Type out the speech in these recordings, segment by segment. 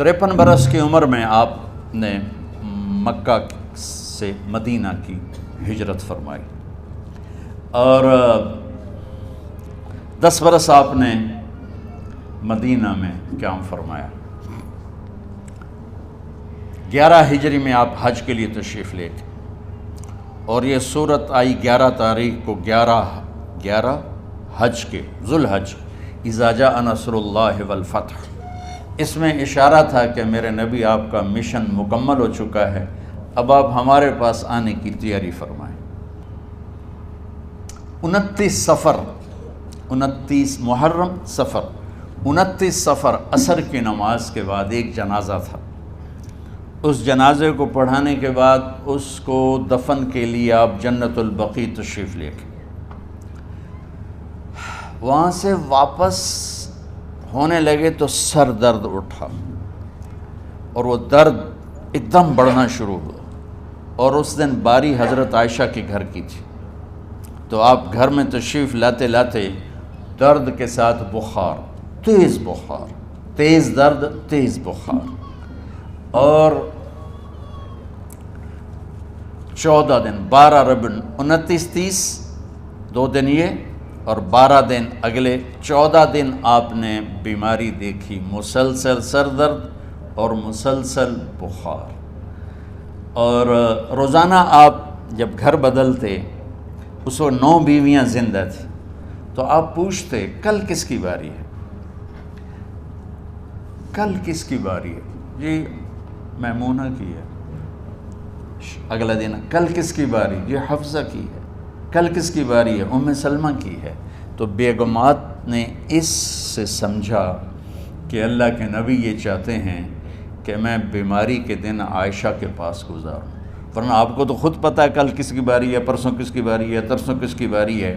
53 برس کی عمر میں آپ نے مکہ سے مدینہ کی ہجرت فرمائی، اور 10 برس آپ نے مدینہ میں قیام فرمایا۔ 11 ہجری میں آپ حج کے لیے تشریف لے گئے، اور یہ صورت آئی 11 تاریخ کو، 11 حج کے، ذوالحج، اذا جاء نصر اللہ والفتح۔ اس میں اشارہ تھا کہ میرے نبی آپ کا مشن مکمل ہو چکا ہے، اب آپ ہمارے پاس آنے کی تیاری فرمائیں۔ 29 محرم صفر، 29 صفر عصر کی نماز کے بعد ایک جنازہ تھا۔ اس جنازے کو پڑھانے کے بعد اس کو دفن کے لیے آپ جنت البقیع تشریف لے گئے۔ وہاں سے واپس ہونے لگے تو سر درد اٹھا، اور وہ درد ایک دم بڑھنا شروع ہوا، اور اس دن باری حضرت عائشہ کے گھر کی تھی، تو آپ گھر میں تشریف لاتے لاتے درد کے ساتھ بخار، تیز درد، تیز بخار، اور 14 دن، 12 ربیع 29 30 2 دن یہ، اور 12 دن اگلے 14 دن آپ نے بیماری دیکھی، مسلسل سر درد اور مسلسل بخار۔ اور روزانہ آپ جب گھر بدلتے، اس وقت 9 بیویاں زندہ تھیں، تو آپ پوچھتے کل کس کی باری ہے، کل کس کی باری ہے؟ جی میمونہ کی ہے۔ اگلا دن کل کس کی باری؟ یہ حفصہ کی ہے۔ کل کس کی باری ہے؟ ام سلمہ کی ہے۔ تو بیگمات نے اس سے سمجھا کہ اللہ کے نبی یہ چاہتے ہیں کہ میں بیماری کے دن عائشہ کے پاس گزاروں، ورنہ آپ کو تو خود پتہ ہے کل کس کی باری ہے، پرسوں کس کی باری ہے، ترسوں کس کی باری ہے۔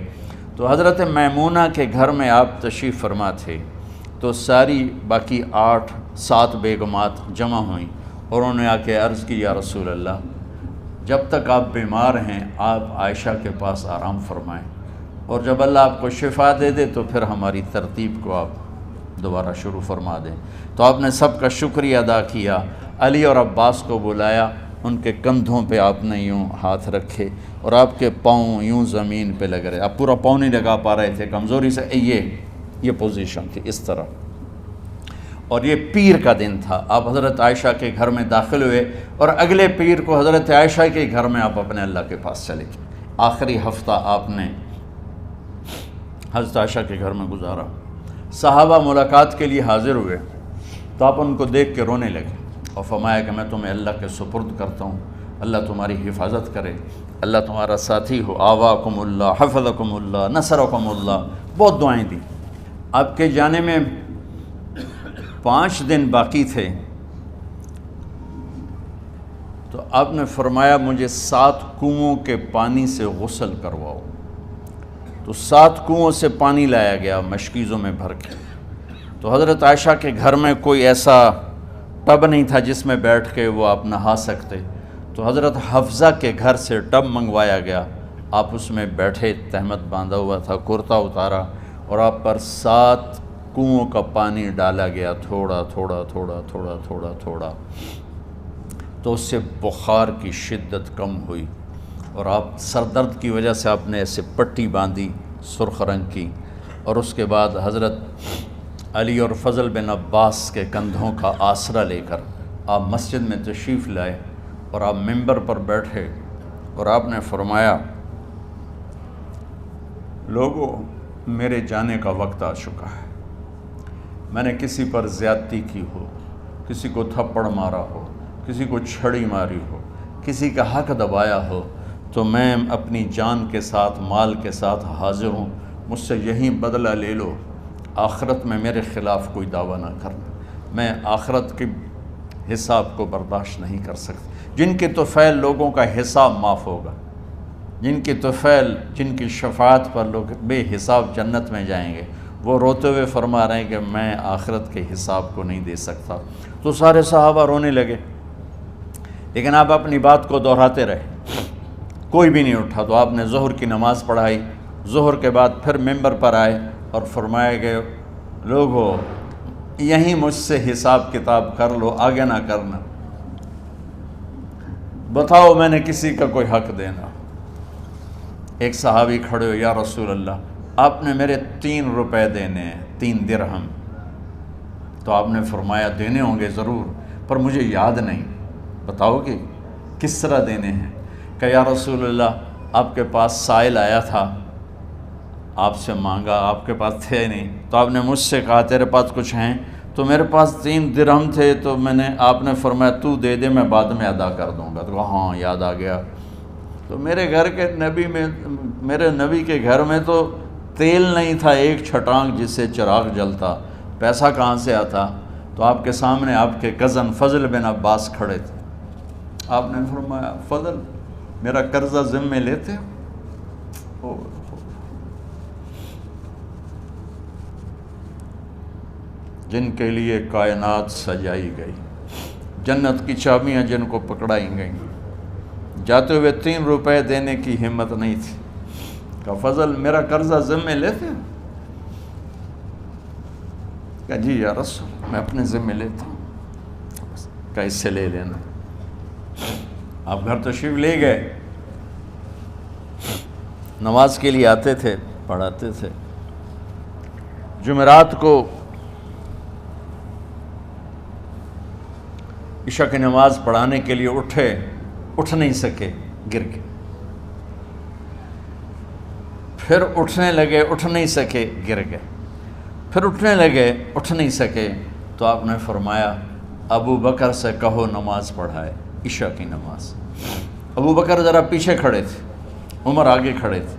تو حضرت میمونہ کے گھر میں آپ تشریف فرما تھے، تو ساری باقی 7 بیگمات جمع ہوئیں، اور انہوں نے آ کے عرض کی، یا رسول اللہ، جب تک آپ بیمار ہیں آپ عائشہ کے پاس آرام فرمائیں، اور جب اللہ آپ کو شفا دے دے تو پھر ہماری ترتیب کو آپ دوبارہ شروع فرما دیں۔ تو آپ نے سب کا شکریہ ادا کیا، علی اور عباس کو بلایا، ان کے کندھوں پہ آپ نے یوں ہاتھ رکھے، اور آپ کے پاؤں یوں زمین پہ لگ رہے، آپ پورا پاؤں نہیں لگا پا رہے تھے کمزوری سے، یہ پوزیشن تھی اس طرح۔ اور یہ پیر کا دن تھا، آپ حضرت عائشہ کے گھر میں داخل ہوئے، اور اگلے پیر کو حضرت عائشہ کے گھر میں آپ اپنے اللہ کے پاس چلے گئے۔ آخری ہفتہ آپ نے حضرت عائشہ کے گھر میں گزارا۔ صحابہ ملاقات کے لیے حاضر ہوئے، تو آپ ان کو دیکھ کے رونے لگے، اور فرمایا کہ میں تمہیں اللہ کے سپرد کرتا ہوں، اللہ تمہاری حفاظت کرے، اللہ تمہارا ساتھی ہو، آواکم اللہ، حفظکم اللہ، نصرکم اللہ، بہت دعائیں دیں۔ آپ کے جانے میں 5 دن باقی تھے، تو آپ نے فرمایا مجھے 7 کنوؤں کے پانی سے غسل کرواؤ۔ تو 7 کنوؤں سے پانی لایا گیا مشکیزوں میں بھر کے۔ تو حضرت عائشہ کے گھر میں کوئی ایسا ٹب نہیں تھا جس میں بیٹھ کے وہ آپ نہا سکتے، تو حضرت حفصہ کے گھر سے ٹب منگوایا گیا، آپ اس میں بیٹھے، تہمت باندھا ہوا تھا، کرتا اتارا، اور آپ پر 7 کنوؤں کا پانی ڈالا گیا، تھوڑا تھوڑا تھوڑا تھوڑا تھوڑا تھوڑا، تو اس سے بخار کی شدت کم ہوئی، اور آپ سر درد کی وجہ سے آپ نے ایسے پٹی باندھی سرخ رنگ کی، اور اس کے بعد حضرت علی اور فضل بن عباس کے کندھوں کا آسرا لے کر آپ مسجد میں تشریف لائے، اور آپ ممبر پر بیٹھے، اور آپ نے فرمایا لوگوں میرے جانے کا وقت آ چکا ہے، میں نے کسی پر زیادتی کی ہو، کسی کو تھپڑ مارا ہو، کسی کو چھڑی ماری ہو، کسی کا حق دبایا ہو، تو میں اپنی جان کے ساتھ، مال کے ساتھ حاضر ہوں، مجھ سے یہیں بدلہ لے لو، آخرت میں میرے خلاف کوئی دعویٰ نہ کرنا، میں آخرت کے حساب کو برداشت نہیں کر سکتا۔ جن کے طفیل لوگوں کا حساب معاف ہوگا، جن کی طفیل، جن کی شفاعت پر لوگ بے حساب جنت میں جائیں گے، وہ روتے ہوئے فرما رہے ہیں کہ میں آخرت کے حساب کو نہیں دے سکتا۔ تو سارے صحابہ رونے لگے، لیکن آپ اپنی بات کو دہراتے رہے، کوئی بھی نہیں اٹھا۔ تو آپ نے ظہر کی نماز پڑھائی، ظہر کے بعد پھر ممبر پر آئے اور فرمایا کہ لوگو یہیں مجھ سے حساب کتاب کر لو، آگے نہ کرنا، بتاؤ میں نے کسی کا کوئی حق دینا۔ ایک صحابی کھڑے ہو، یا رسول اللہ آپ نے میرے 3 روپے دینے ہیں، 3 درہم۔ تو آپ نے فرمایا دینے ہوں گے ضرور، پر مجھے یاد نہیں، بتاؤ گے کس طرح دینے ہیں؟ کہ یا رسول اللہ آپ کے پاس سائل آیا تھا، آپ سے مانگا، آپ کے پاس تھے نہیں، تو آپ نے مجھ سے کہا تیرے پاس کچھ ہیں؟ تو میرے پاس 3 درہم تھے، تو آپ نے فرمایا تو دے دے، میں بعد میں ادا کر دوں گا۔ تو کہا ہاں یاد آ گیا۔ تو میرے نبی کے گھر میں تو تیل نہیں تھا، ایک چھٹانگ جس سے چراغ جلتا، پیسہ کہاں سے آتا؟ تو آپ کے سامنے آپ کے کزن فضل بن عباس کھڑے تھے، آپ نے فرمایا فضل میرا قرضہ ذمے لیتے ہو؟ جن کے لیے کائنات سجائی گئی، جنت کی چابیاں جن کو پکڑائی گئیں، جاتے ہوئے 3 روپے دینے کی ہمت نہیں تھی۔ کہا فضل میرا قرضہ ذمے لیتے ہو؟ کہا جی یا رسول میں اپنے ذمے لیتا ہوں۔ کہا اس سے لے لینا۔ آپ گھر تشریف لے گئے، نماز کے لیے آتے تھے، پڑھاتے تھے۔ جمعرات کو عشاء کی نماز پڑھانے کے لیے اٹھ نہیں سکے، گر گئے، پھر اٹھنے لگے، اٹھ نہیں سکے، گر گئے، پھر اٹھنے لگے، اٹھ نہیں سکے۔ تو آپ نے فرمایا ابو بکر سے کہو نماز پڑھائے، عشاء کی نماز۔ ابو بکر ذرا پیچھے کھڑے تھے، عمر آگے کھڑے تھے۔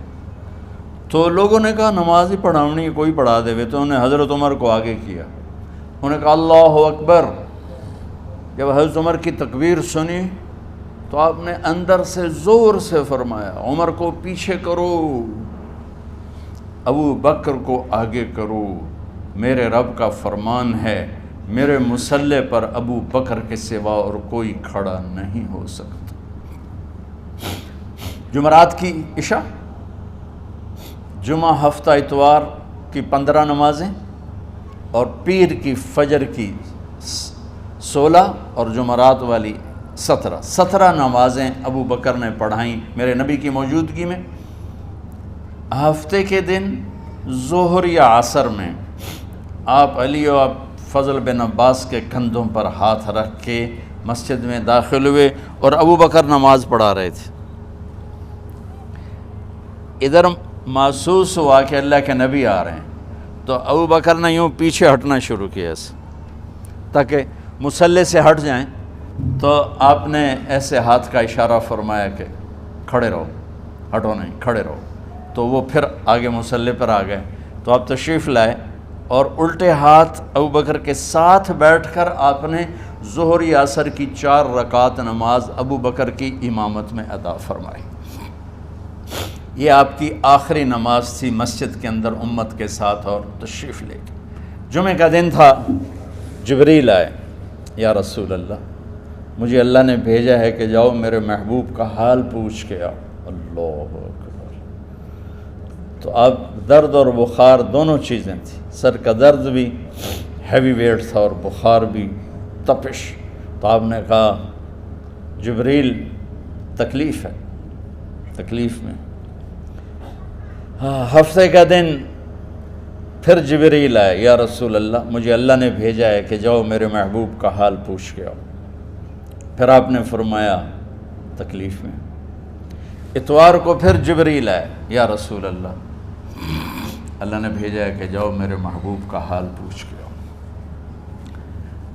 تو لوگوں نے کہا نماز ہی پڑھاونی، کوئی پڑھا دے۔ تو انہوں نے حضرت عمر کو آگے کیا، انہوں نے کہا اللہ اکبر۔ جب حضرت عمر کی تکبیر سنی تو آپ نے اندر سے زور سے فرمایا عمر کو پیچھے کرو، ابو بکر کو آگے کرو، میرے رب کا فرمان ہے میرے مصلی پر ابو بکر کے سوا اور کوئی کھڑا نہیں ہو سکتا۔ جمعرات کی عشاء، جمعہ ہفتہ اتوار کی 15 نمازیں، اور پیر کی فجر کی 16 اور جمعرات والی 17 نمازیں ابو بکر نے پڑھائیں میرے نبی کی موجودگی میں۔ ہفتے کے دن ظہر یا عصر میں آپ علی و فضل بن عباس کے کندھوں پر ہاتھ رکھ کے مسجد میں داخل ہوئے اور ابو بکر نماز پڑھا رہے تھے۔ ادھر محسوس ہوا کہ اللہ کے نبی آ رہے ہیں، تو ابو بکر نے یوں پیچھے ہٹنا شروع کیا ایسے تاکہ مصلی سے ہٹ جائیں۔ تو آپ نے ایسے ہاتھ کا اشارہ فرمایا کہ کھڑے رہو، ہٹو نہیں، کھڑے رہو۔ تو وہ پھر آگے مصلی پر آ گئے۔ تو آپ تشریف لائے اور الٹے ہاتھ ابو بکر کے ساتھ بیٹھ کر آپ نے ظہر یا عصر کی 4 رکعت نماز ابو بکر کی امامت میں ادا فرمائی۔ یہ آپ کی آخری نماز تھی مسجد کے اندر امت کے ساتھ اور تشریف لے کے۔ جمعہ کا دن تھا، جبریل آئے، یا رسول اللہ مجھے اللہ نے بھیجا ہے کہ جاؤ میرے محبوب کا حال پوچھ کے آؤ۔ اللہ اکبر۔ تو اب درد اور بخار دونوں چیزیں تھیں، سر کا درد بھی ہیوی ویٹ تھا اور بخار بھی، تپش۔ تو آپ نے کہا جبریل تکلیف ہے، تکلیف میں۔ ہفتے کا دن پھر جبریل آئے، یا رسول اللہ مجھے اللہ نے بھیجا ہے کہ جاؤ میرے محبوب کا حال پوچھ کے آؤ۔ پھر آپ نے فرمایا تکلیف میں۔ اتوار کو پھر جبریل آئے، یا رسول اللہ نے بھیجا ہے کہ جاؤ میرے محبوب کا حال پوچھ کے آؤ۔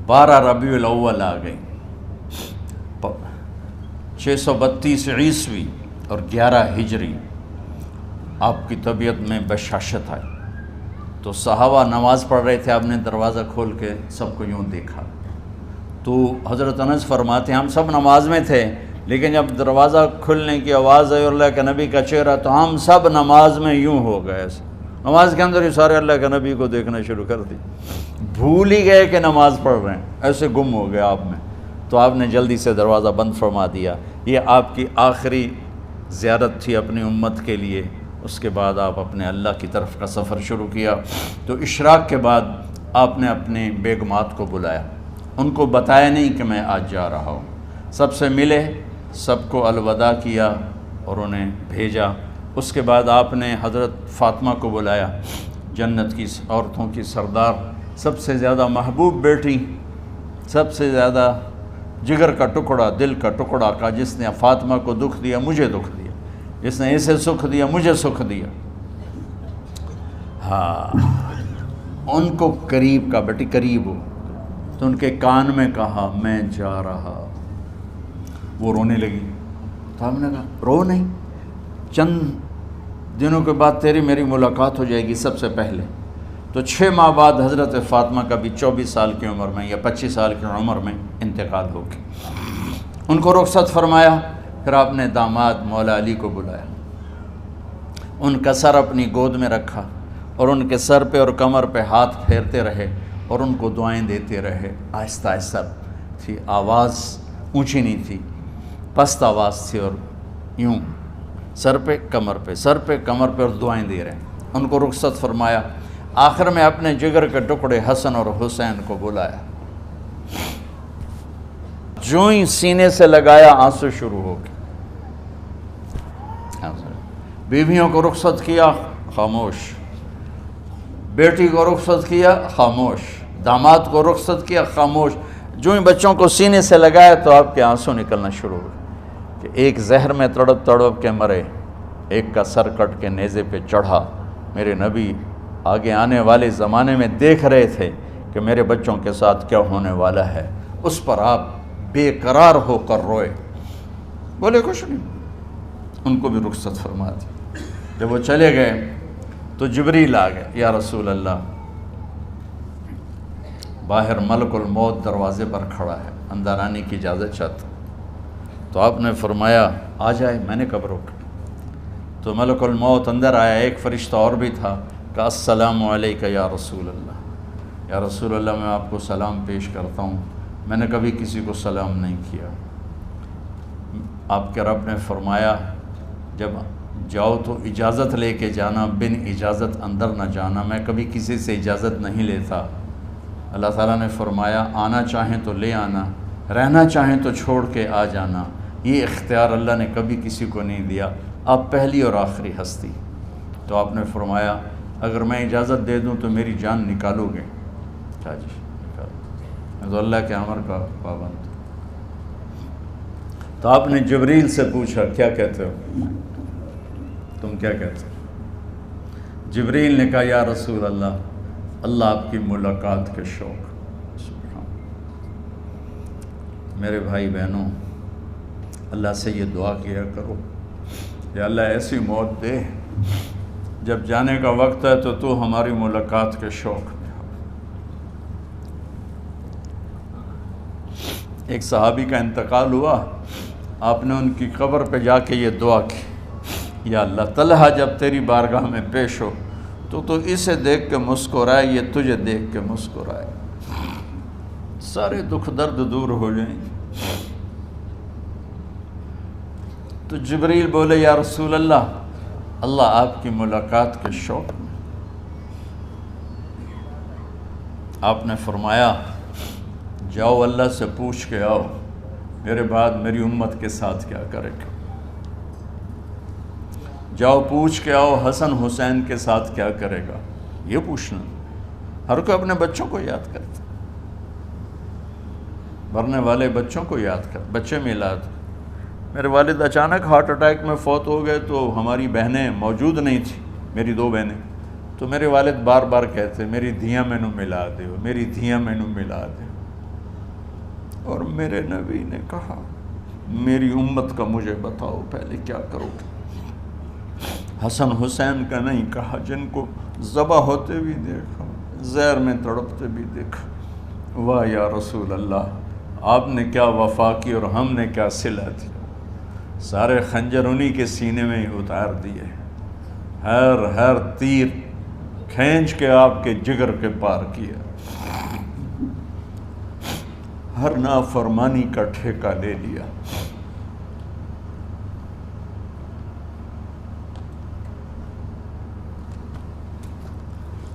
12 ربیع الاول آ گئی، 632 عیسوی اور 11 ہجری۔ آپ کی طبیعت میں بشاشت آئی، تو صحابہ نماز پڑھ رہے تھے، آپ نے دروازہ کھول کے سب کو یوں دیکھا۔ تو حضرت انس فرماتے ہیں ہم سب نماز میں تھے، لیکن جب دروازہ کھلنے کی آواز آئی اور اللہ کے نبی کا چہرہ، تو ہم سب نماز میں یوں ہو گئے، نماز کے اندر ہی سارے اللہ کے نبی کو دیکھنا شروع کر دی، بھول ہی گئے کہ نماز پڑھ رہے ہیں، ایسے گم ہو گئے آپ میں۔ تو آپ نے جلدی سے دروازہ بند فرما دیا۔ یہ آپ کی آخری زیارت تھی اپنی امت کے لیے۔ اس کے بعد آپ اپنے اللہ کی طرف کا سفر شروع کیا۔ تو اشراق کے بعد آپ نے اپنے بیگمات کو بلایا، ان کو بتایا نہیں کہ میں آج جا رہا ہوں، سب سے ملے، سب کو الوداع کیا اور انہیں بھیجا۔ اس کے بعد آپ نے حضرت فاطمہ کو بلایا، جنت کی عورتوں کی سردار، سب سے زیادہ محبوب بیٹی، سب سے زیادہ جگر کا ٹکڑا، دل کا ٹکڑا کا، جس نے فاطمہ کو دکھ دیا مجھے دکھ دیا، جس نے اسے سکھ دیا مجھے سکھ دیا۔ ہاں، ان کو قریب کا، بیٹی قریب ہو، تو ان کے کان میں کہا میں جا رہا۔ وہ رونے لگی، تو ہم نے کہا رو نہیں، چند دنوں کے بعد تیری میری ملاقات ہو جائے گی سب سے پہلے۔ تو 6 ماہ بعد حضرت فاطمہ کا بھی 24 سال کی عمر میں یا 25 سال کی عمر میں انتقال ہو گیا۔ ان کو رخصت فرمایا، پھر آپ نے داماد مولا علی کو بلایا، ان کا سر اپنی گود میں رکھا اور ان کے سر پہ اور کمر پہ ہاتھ پھیرتے رہے اور ان کو دعائیں دیتے رہے۔ آہستہ آہستہ تھی، آواز اونچی نہیں تھی، پست آواز تھی، اور یوں سر پہ کمر پہ، سر پہ کمر پہ، اور دعائیں دے رہے ہیں۔ ان کو رخصت فرمایا، آخر میں اپنے جگر کے ٹکڑے حسن اور حسین کو بلایا، جو ہی سینے سے لگایا آنسو شروع ہو گئے۔ بیویوں کو رخصت کیا، خاموش، بیٹی کو رخصت کیا، خاموش، داماد کو رخصت کیا، خاموش، جو ہی بچوں کو سینے سے لگایا تو آپ کے آنسو نکلنا شروع ہو گئے کہ ایک زہر میں تڑپ تڑپ کے مرے، ایک کا سر کٹ کے نیزے پہ چڑھا۔ میرے نبی آگے آنے والے زمانے میں دیکھ رہے تھے کہ میرے بچوں کے ساتھ کیا ہونے والا ہے، اس پر آپ بے قرار ہو کر روئے، بولے کچھ نہیں، ان کو بھی رخصت فرما دی۔ جب وہ چلے گئے تو جبریل آ گئے، یا رسول اللہ، باہر ملک الموت دروازے پر کھڑا ہے، اندر آنے کی اجازت چاہتا۔ تو آپ نے فرمایا آ جائے، میں نے کب روکا؟ تو ملک الموت اندر آیا، ایک فرشتہ اور بھی تھا، کہا السلام علیکہ یا رسول اللہ، یا رسول اللہ میں آپ کو سلام پیش کرتا ہوں، میں نے کبھی کسی کو سلام نہیں کیا۔ آپ کے رب نے فرمایا جب جاؤ تو اجازت لے کے جانا، بن اجازت اندر نہ جانا، میں کبھی کسی سے اجازت نہیں لیتا۔ اللہ تعالیٰ نے فرمایا آنا چاہیں تو لے آنا، رہنا چاہیں تو چھوڑ کے آ جانا، یہ اختیار اللہ نے کبھی کسی کو نہیں دیا، آپ پہلی اور آخری ہستی۔ تو آپ نے فرمایا اگر میں اجازت دے دوں تو میری جان نکالو گے؟ کہا جی نکالو، میں تو اللہ کے امر کا پابند۔ تو آپ نے جبریل سے پوچھا کیا کہتے ہو، تم کیا کہتے ہو؟ جبریل نے کہا یا رسول اللہ، اللہ آپ کی ملاقات کے شوق۔ میرے بھائی بہنوں، اللہ سے یہ دعا کیا کرو، یا اللہ ایسی موت دے جب جانے کا وقت ہے تو ہماری ملاقات کے شوق میں ہو۔ ایک صحابی کا انتقال ہوا، آپ نے ان کی قبر پہ جا کے یہ دعا کی، یا اللہ طلحہ جب تیری بارگاہ میں پیش ہو تو اسے دیکھ کے مسکرائے، یہ تجھے دیکھ کے مسکرائے، سارے دکھ درد دور ہو جائیں۔ تو جبریل بولے یا رسول اللہ، اللہ آپ کی ملاقات کے شوق میں۔ آپ نے فرمایا جاؤ اللہ سے پوچھ کے آؤ میرے بعد میری امت کے ساتھ کیا کرے گا، جاؤ پوچھ کے آؤ حسن حسین کے ساتھ کیا کرے گا۔ یہ پوچھنا، ہر کوئی اپنے بچوں کو یاد کرتا، مرنے والے بچوں کو یاد کر، بچے میلاد۔ میرے والد اچانک ہارٹ اٹیک میں فوت ہو گئے تو ہماری بہنیں موجود نہیں تھیں، میری 2 بہنیں، تو میرے والد بار بار کہتے میری دھیاں مینوں ملا دیو، میری دھیاں مینوں ملا دیو، اور میرے نبی نے کہا میری امت کا مجھے بتاؤ پہلے کیا کرو گے۔ حسن حسین کا نہیں کہا، جن کو ذبح ہوتے بھی دیکھا، زہر میں تڑپتے بھی دیکھا۔ واہ یا رسول اللہ، آپ نے کیا وفا کی اور ہم نے کیا صلہ دی، سارے خنجر انہی کے سینے میں ہی اتار دیے، ہر تیر کھینچ کے آپ کے جگر کے پار کیا، ہر نافرمانی کا ٹھیکہ لے لیا۔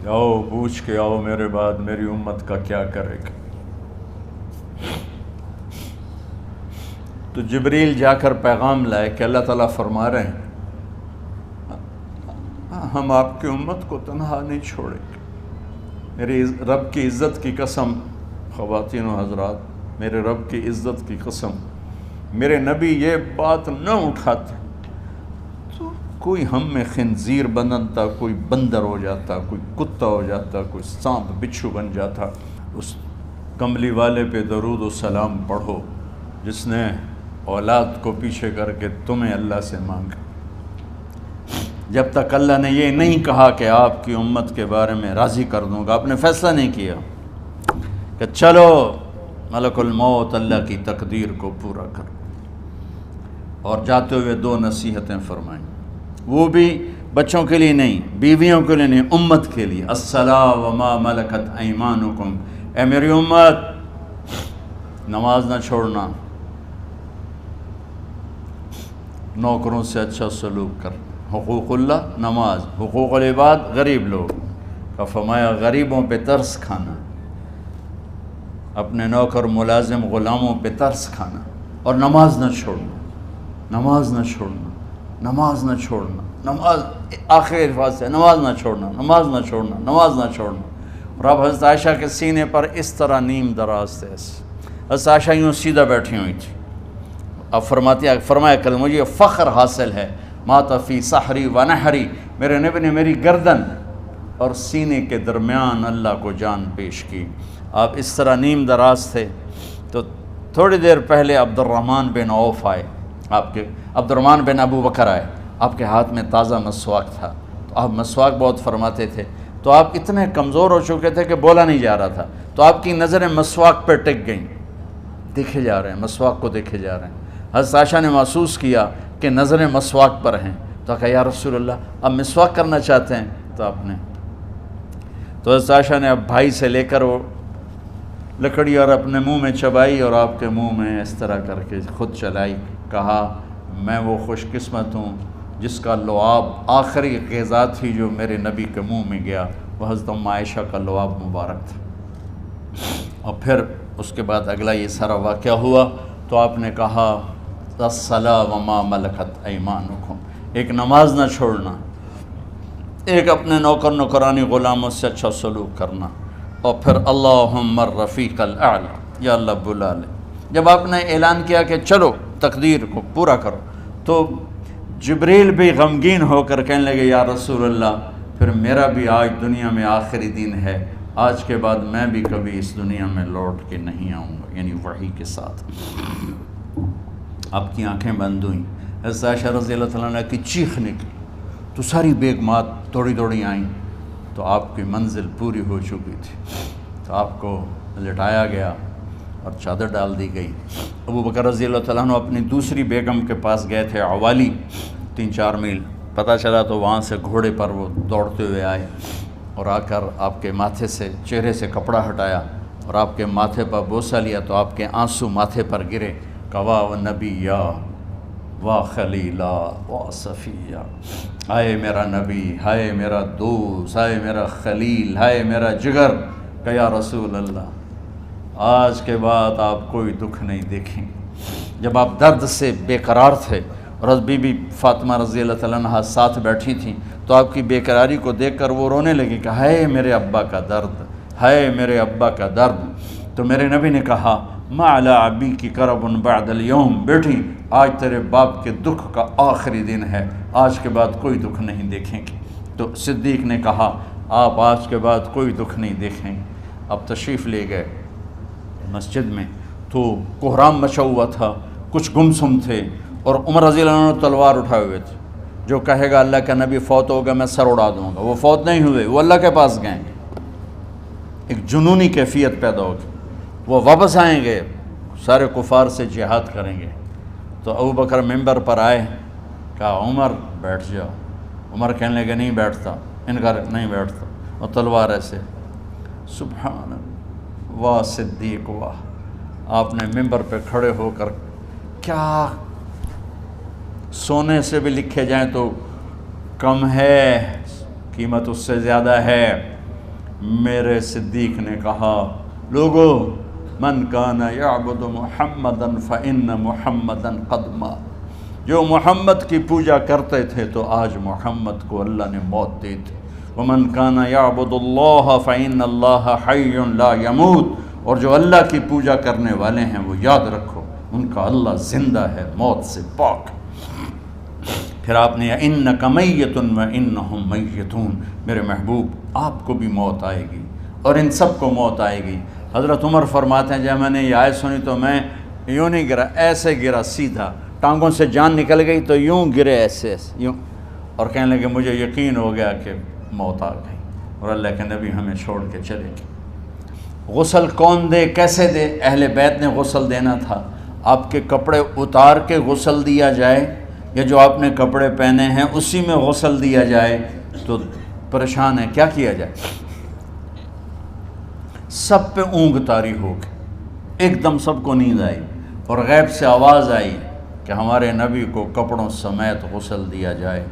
آؤ پوچھ کے آؤ میرے بعد میری امت کا کیا کرے گا۔ تو جبریل جا کر پیغام لائے کہ اللہ تعالیٰ فرما رہے ہیں ہم آپ کی امت کو تنہا نہیں چھوڑیں گے۔ میرے رب کی عزت کی قسم، خواتین و حضرات، میرے رب کی عزت کی قسم، میرے نبی یہ بات نہ اٹھاتے تو کوئی ہم میں خنزیر بنتا، کوئی بندر ہو جاتا، کوئی کتا ہو جاتا، کوئی سانپ بچھو بن جاتا۔ اس کملی والے پہ درود و سلام پڑھو جس نے اولاد کو پیچھے کر کے تمہیں اللہ سے مانگا۔ جب تک اللہ نے یہ نہیں کہا کہ آپ کی امت کے بارے میں راضی کر دوں گا، آپ نے فیصلہ نہیں کیا کہ چلو ملک الموت اللہ کی تقدیر کو پورا کر، اور جاتے ہوئے 2 نصیحتیں فرمائیں، وہ بھی بچوں کے لیے نہیں، بیویوں کے لیے نہیں، امت کے لیے۔ الصلاۃ وما ملکت ایمانکم، اے میری امت نماز نہ چھوڑنا، نوکروں سے اچھا سلوک کر، حقوق اللہ نماز، حقوق العباد غریب لوگ کا فرمایا غریبوں پہ ترس کھانا، اپنے نوکر ملازم غلاموں پہ ترس کھانا، اور نماز نہ چھوڑنا، نماز نہ چھوڑنا، نماز نہ چھوڑنا، نماز آخری الفاظ سے، نماز نہ چھوڑنا، نماز نہ چھوڑنا، نماز نہ چھوڑنا۔ اور اب حضرت عائشہ کے سینے پر اس طرح نیم دراز تھے، حضرت عائشہ یوں سیدھا بیٹھی ہوئی تھی۔ اب فرمایا کہ مجھے فخر حاصل ہے، مات فی سحری و نحری، میرے نبی نے میری گردن اور سینے کے درمیان اللہ کو جان پیش کی۔ آپ اس طرح نیم دراز تھے تو تھوڑی دیر پہلے عبد الرحمن بن عوف آئے، عبد الرحمن بن ابو بکر آئے، آپ کے ہاتھ میں تازہ مسواک تھا، تو آپ مسواک بہت فرماتے تھے، تو آپ اتنے کمزور ہو چکے تھے کہ بولا نہیں جا رہا تھا، تو آپ کی نظریں مسواک پہ ٹک گئیں، دیکھے جا رہے ہیں، مسواک کو دیکھے جا رہے ہیں۔ حضرت عائشہ نے محسوس کیا کہ نظریں مسواک پر ہیں، تو کہا یا رسول اللہ اب مسواک کرنا چاہتے ہیں، تو حضرت عائشہ نے اب بھائی سے لے کر وہ لکڑی اور اپنے منہ میں چبائی اور آپ کے منہ میں اس طرح کر کے خود چلائی، کہا میں وہ خوش قسمت ہوں جس کا لعاب آخری غذا تھی جو میرے نبی کے منہ میں گیا، وہ حضرت ام عائشہ کا لعاب مبارک تھا۔ اور پھر اس کے بعد اگلا یہ سارا واقعہ ہوا، تو آپ نے کہا الصلاۃ وما ملکت ایمانکم، ایک نماز نہ چھوڑنا، ایک اپنے نوکر نوکرانی غلاموں سے اچھا سلوک کرنا، اور پھر اللہم الرفیق الاعلی، یا اللہ بلا لے۔ جب آپ نے اعلان کیا کہ چلو تقدیر کو پورا کرو، تو جبریل بھی غمگین ہو کر کہنے لگے یا رسول اللہ پھر میرا بھی آج دنیا میں آخری دن ہے، آج کے بعد میں بھی کبھی اس دنیا میں لوٹ کے نہیں آؤں گا، یعنی وحی کے ساتھ۔ آپ کی آنکھیں بند ہوئیں، حضرت عائشہ رضی اللہ تعالیٰ عنہ کی چیخ نکلی، تو ساری بیگمات دوڑی آئیں، تو آپ کی منزل پوری ہو چکی تھی، تو آپ کو لٹایا گیا اور چادر ڈال دی گئی۔ ابو بکر رضی اللہ تعالیٰ عنہ اپنی دوسری بیگم کے پاس گئے تھے، عوالی، 3-4 میل، پتہ چلا تو وہاں سے گھوڑے پر وہ دوڑتے ہوئے آئے اور آ کر آپ کے ماتھے سے، چہرے سے کپڑا ہٹایا اور آپ کے ماتھے پر بوسہ لیا، تو آپ کے آنسو ماتھے پر گرے، کہا و نبیّا و خلیلا و صفیہ، ہائے میرا نبی، ہائے میرا دوست، ہائے میرا خلیل، ہائے میرا جگر، کہ یا رسول اللہ آج کے بعد آپ کوئی دکھ نہیں دیکھیں گے۔ جب آپ درد سے بے قرار تھے اور بی بی فاطمہ رضی اللہ تعالیٰ عنہ ساتھ بیٹھی تھیں، تو آپ کی بے قراری کو دیکھ کر وہ رونے لگی کہ ہائے میرے ابا کا درد، ہائے میرے ابا کا درد۔ تو میرے نبی نے کہا ما علی ابی کی کرب بعد اليوم، بیٹی آج تیرے باپ کے دکھ کا آخری دن ہے، آج کے بعد کوئی دکھ نہیں دیکھیں گے۔ تو صدیق نے کہا آپ آج کے بعد کوئی دکھ نہیں دیکھیں گے۔ اب تشریف لے گئے مسجد میں، تو کوہرام مچا ہوا تھا، کچھ گمسم تھے، اور عمر رضی اللہ عنہ تلوار اٹھائے ہوئے تھے، جو کہے گا اللہ کا نبی فوت ہوگا میں سر اڑا دوں گا، وہ فوت نہیں ہوئے، وہ اللہ کے پاس گئے، ایک جنونی کیفیت پیدا ہوگی، وہ واپس آئیں گے، سارے کفار سے جہاد کریں گے۔ تو ابو بکر ممبر پر آئے، کہا عمر بیٹھ جاؤ، عمر کہنے لگے نہیں بیٹھتا، انکار نہیں بیٹھتا، اور تلوار ایسے، سبحان اللہ، واہ صدیق واہ۔ آپ نے ممبر پہ کھڑے ہو کر، کیا سونے سے بھی لکھے جائیں تو کم ہے، قیمت اس سے زیادہ ہے، میرے صدیق نے کہا لوگو من کان یعبد محمدا فإن محمدا قد مات، جو محمد کی پوجا کرتے تھے تو آج محمد کو اللہ نے موت دی تھی۔ ومن کان یعبد اللہ فإن اللہ حی لا یموت، اور جو اللہ کی پوجا کرنے والے ہیں وہ یاد رکھو ان کا اللہ زندہ ہے، موت سے پاک۔ پھر آپ نے انک میت وانہم میتون، میرے محبوب آپ کو بھی موت آئے گی اور ان سب کو موت آئے گی۔ حضرت عمر فرماتے ہیں جب میں نے یہ آیت سنی تو میں یوں نہیں گرا، ایسے گرا سیدھا، ٹانگوں سے جان نکل گئی تو یوں گرے ایسے یوں، اور کہنے لگے مجھے یقین ہو گیا کہ موت آ گئی اور اللہ کے نبی ہمیں چھوڑ کے چلے گئے۔ غسل کون دے، کیسے دے؟ اہل بیت نے غسل دینا تھا۔ آپ کے کپڑے اتار کے غسل دیا جائے یا جو آپ نے کپڑے پہنے ہیں اسی میں غسل دیا جائے تو پریشان ہے، کیا کیا جائے؟ سب پہ اونگ طاری ہو گئی، ایک دم سب کو نیند آئی اور غیب سے آواز آئی کہ ہمارے نبی کو کپڑوں سمیت غسل دیا جائے۔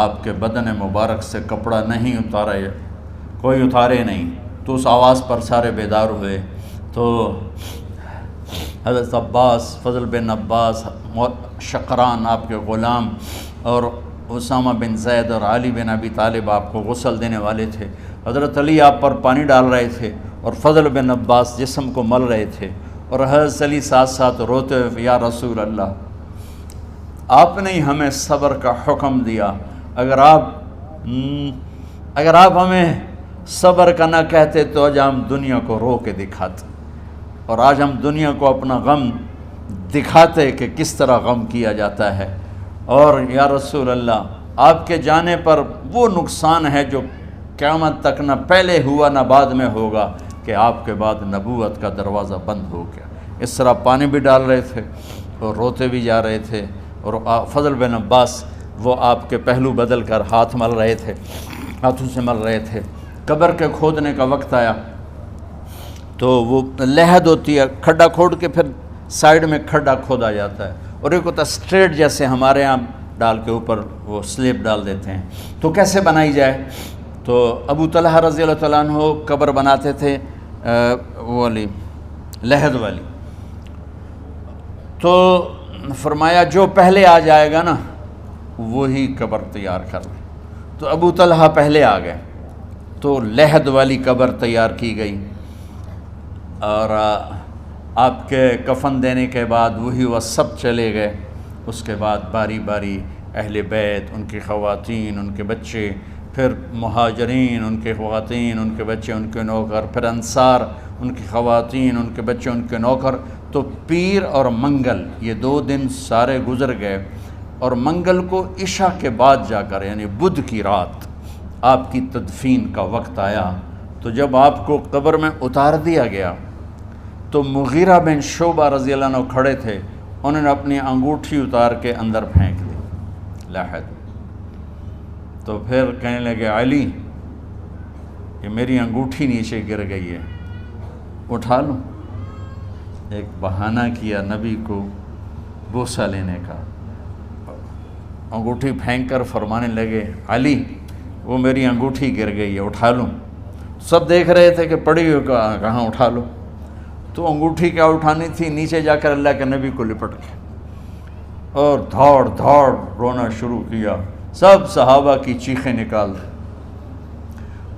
آپ کے بدن مبارک سے کپڑا نہیں اتارا، کوئی اتارے نہیں، تو اس آواز پر سارے بیدار ہوئے۔ تو حضرت عباس، فضل بن عباس، شقران آپ کے غلام، اور اسامہ بن زید اور علی بن ابی طالب آپ کو غسل دینے والے تھے۔ حضرت علی آپ پر پانی ڈال رہے تھے اور فضل بن عباس جسم کو مل رہے تھے، اور حضرت علی ساتھ ساتھ روتے ہوئے یا رسول اللہ آپ نے ہی ہمیں صبر کا حکم دیا، اگر آپ ہمیں صبر کا نہ کہتے تو آج ہم دنیا کو رو کے دکھاتے، اور آج ہم دنیا کو اپنا غم دکھاتے کہ کس طرح غم کیا جاتا ہے۔ اور یا رسول اللہ آپ کے جانے پر وہ نقصان ہے جو قیامت تک نہ پہلے ہوا نہ بعد میں ہوگا کہ آپ کے بعد نبوت کا دروازہ بند ہو گیا۔ اس طرح پانی بھی ڈال رہے تھے اور روتے بھی جا رہے تھے، اور فضل بن عباس وہ آپ کے پہلو بدل کر ہاتھ مل رہے تھے، ہاتھوں سے مل رہے تھے۔ قبر کے کھودنے کا وقت آیا تو وہ لحد ہوتی ہے، کھڈا کھود کے پھر سائیڈ میں کھڈا کھودا جاتا ہے، اور ایک ہوتا اسٹریٹ جیسے ہمارے ہاں ڈال کے اوپر وہ سلیب ڈال دیتے ہیں، تو کیسے بنائی جائے؟ تو ابو طلحہ رضی اللہ تعالیٰ عنہ قبر بناتے تھے وہ والی لحد والی، تو فرمایا جو پہلے آ جائے گا نا وہی قبر تیار کر لے۔ تو ابو طلحہ پہلے آ گئے تو لحد والی قبر تیار کی گئی، اور آپ کے کفن دینے کے بعد وہی وہ سب چلے گئے۔ اس کے بعد باری باری اہل بیت، ان کی خواتین، ان کے بچے، پھر مہاجرین، ان کے خواتین، ان کے بچے، ان کے نوکر، پھر انصار، ان کی خواتین، ان کے بچے، ان کے نوکر۔ تو پیر اور منگل یہ 2 دن سارے گزر گئے، اور منگل کو عشاء کے بعد جا کر یعنی بدھ کی رات آپ کی تدفین کا وقت آیا۔ تو جب آپ کو قبر میں اتار دیا گیا تو مغیرہ بن شعبہ رضی اللہ عنہ کھڑے تھے، انہوں نے اپنی انگوٹھی اتار کے اندر پھینک دی لحد۔ تو پھر کہنے لگے علی یہ میری انگوٹھی نیچے گر گئی ہے، اٹھا لو۔ ایک بہانہ کیا نبی کو بوسہ لینے کا، انگوٹھی پھینک کر فرمانے لگے علی وہ میری انگوٹھی گر گئی ہے، اٹھا لوں۔ سب دیکھ رہے تھے کہ پڑی ہو کہاں، اٹھا لو۔ تو انگوٹھی کیا اٹھانی تھی، نیچے جا کر اللہ کے نبی کو لپٹ کے اور دھاڑ دھاڑ رونا شروع کیا۔ سب صحابہ کی چیخیں نکال دی۔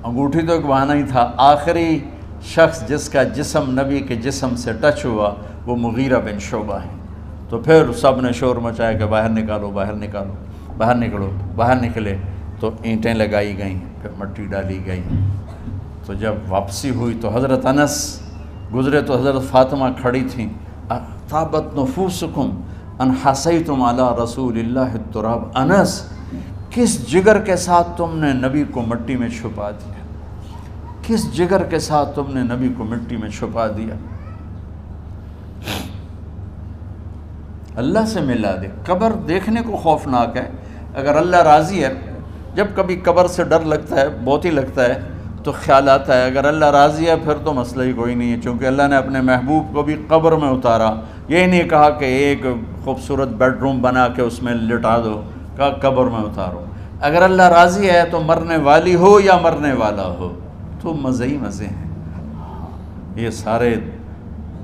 انگوٹھی تو ایک بہانہ ہی تھا، آخری شخص جس کا جسم نبی کے جسم سے ٹچ ہوا وہ مغیرہ بن شعبہ ہے۔ تو پھر سب نے شور مچایا کہ باہر نکالو، باہر نکالو، باہر نکلو۔ باہر نکلے تو اینٹیں لگائی گئیں، پھر مٹی ڈالی گئی۔ تو جب واپسی ہوئی تو حضرت انس گزرے تو حضرت فاطمہ کھڑی تھیں، طابت نفوسکم ان حسیتم علی رسول اللہ التراب۔ انس کس جگر کے ساتھ تم نے نبی کو مٹی میں چھپا دیا، کس جگر کے ساتھ تم نے نبی کو مٹی میں چھپا دیا۔ اللہ سے ملا دے۔ قبر دیکھنے کو خوفناک ہے، اگر اللہ راضی ہے، جب کبھی قبر سے ڈر لگتا ہے، بہت ہی لگتا ہے تو خیال آتا ہے اگر اللہ راضی ہے پھر تو مسئلہ ہی کوئی نہیں ہے، چونکہ اللہ نے اپنے محبوب کو بھی قبر میں اتارا۔ یہ نہیں کہا کہ ایک خوبصورت بیڈ روم بنا کے اس میں لٹا دو، کہا قبر میں اتارو۔ اگر اللہ راضی ہے تو مرنے والی ہو یا مرنے والا ہو تو مزے ہی مزے ہیں۔ یہ سارے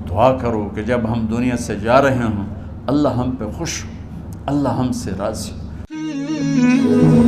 دعا کرو کہ جب ہم دنیا سے جا رہے ہوں اللہ ہم پہ خوش ہو، اللہ ہم سے راضی ہو۔